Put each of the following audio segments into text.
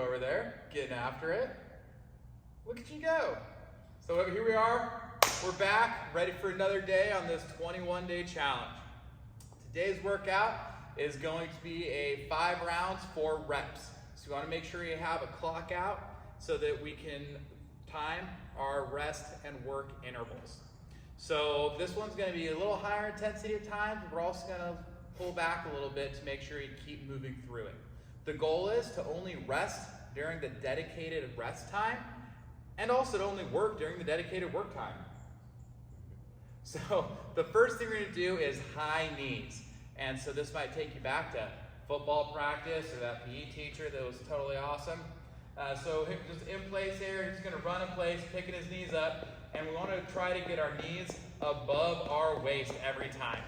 over there, getting after it. Look at you go. So here we are, we're back, ready for another day on this 21-day challenge. Today's workout is going to be a 5 rounds, 4 reps. So you want to make sure you have a clock out so that we can time our rest and work intervals. So this one's going to be a little higher intensity at times, but we're also going to pull back a little bit to make sure you keep moving through it. The goal is to only rest during the dedicated rest time and also to only work during the dedicated work time. So the first thing we're going to do is high knees. And so this might take you back to football practice or that PE teacher that was totally awesome. So just in place here, he's going to run in place, picking his knees up, and we want to try to get our knees above our waist every time.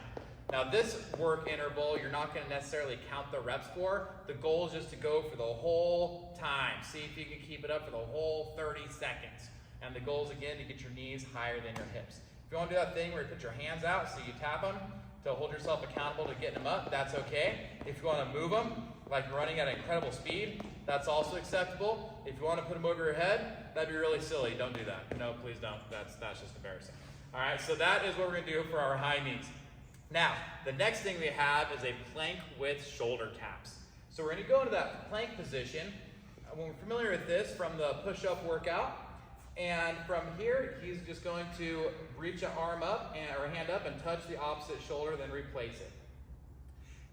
Now this work interval, you're not going to necessarily count the reps for. The goal is just to go for the whole time. See if you can keep it up for the whole 30 seconds. And the goal is, again, to get your knees higher than your hips. If you want to do that thing where you put your hands out so you tap them to hold yourself accountable to getting them up, that's okay. If you want to move them, like you're running at incredible speed, that's also acceptable. If you want to put them over your head, that'd be really silly. Don't do that. No, please don't. That's just embarrassing. All right, so that is what we're going to do for our high knees. Now, the next thing we have is a plank with shoulder taps. So we're going to go into that plank position. When we're familiar with this from the push-up workout, and from here, he's just going to reach an arm up or hand up and touch the opposite shoulder, then replace it.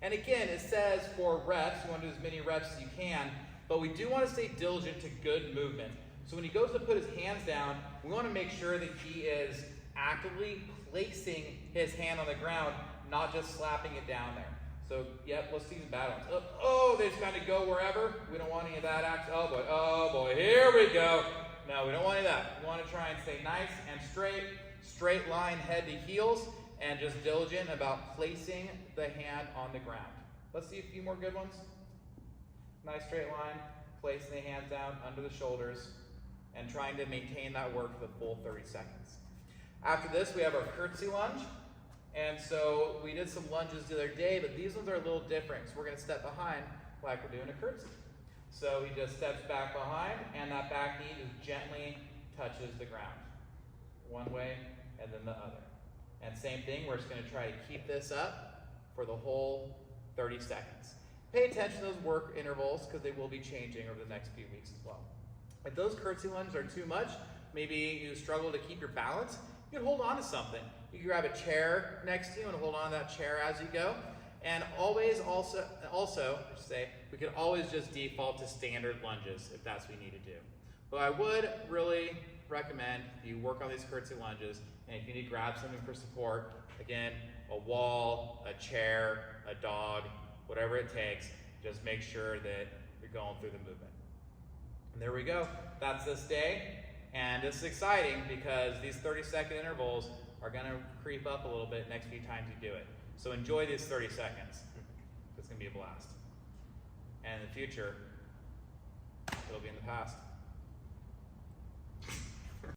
And again, it says for reps, you want to do as many reps as you can, but we do want to stay diligent to good movement. So when he goes to put his hands down, we want to make sure that he is actively placing his hand on the ground, not just slapping it down there. So, yep, let's see some bad ones. Oh, they just kind of go wherever. We don't want any of that action. Oh boy, here we go. No, we don't want any of that. We want to try and stay nice and straight line head to heels, and just diligent about placing the hand on the ground. Let's see a few more good ones. Nice straight line, placing the hands down under the shoulders, and trying to maintain that work for the full 30 seconds. After this, we have our curtsy lunge. And so we did some lunges the other day, but these ones are a little different. So we're going to step behind like we're doing a curtsy. So he just steps back behind, and that back knee just gently touches the ground. One way, and then the other. And same thing, we're just going to try to keep this up for the whole 30 seconds. Pay attention to those work intervals because they will be changing over the next few weeks as well. If those curtsy lunges are too much, maybe you struggle to keep your balance, you can hold on to something. You can grab a chair next to you and hold on to that chair as you go. And always also, I should say, we can always just default to standard lunges if that's what we need to do. But I would really recommend you work on these curtsy lunges, and if you need to grab something for support, again, a wall, a chair, a dog, whatever it takes, just make sure that you're going through the movement. And there we go. That's this day. And this is exciting because these 30-second intervals are going to creep up a little bit next few times you do it. So enjoy these 30 seconds. It's going to be a blast. And in the future, it'll be in the past.